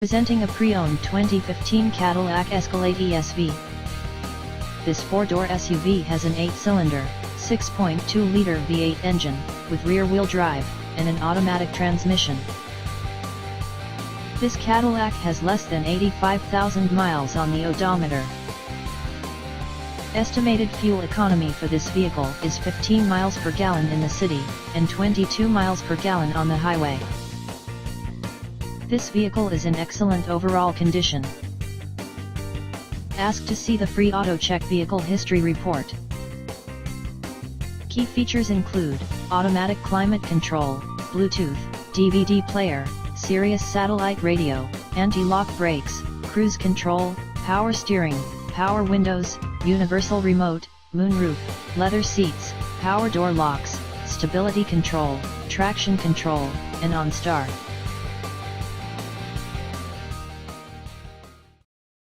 Presenting a pre-owned 2015 Cadillac Escalade ESV. This four-door SUV has an 8-cylinder, 6.2-liter V8 engine, with rear-wheel drive, and an automatic transmission. This Cadillac has less than 85,000 miles on the odometer. Estimated fuel economy for this vehicle is 15 miles per gallon in the city, and 22 miles per gallon on the highway. This vehicle is in excellent overall condition. Ask to see the free AutoCheck Vehicle History Report. Key features include automatic climate control, Bluetooth, DVD player, Sirius satellite radio, anti-lock brakes, cruise control, power steering, power windows, universal remote, moonroof, leather seats, power door locks, stability control, traction control, and OnStar.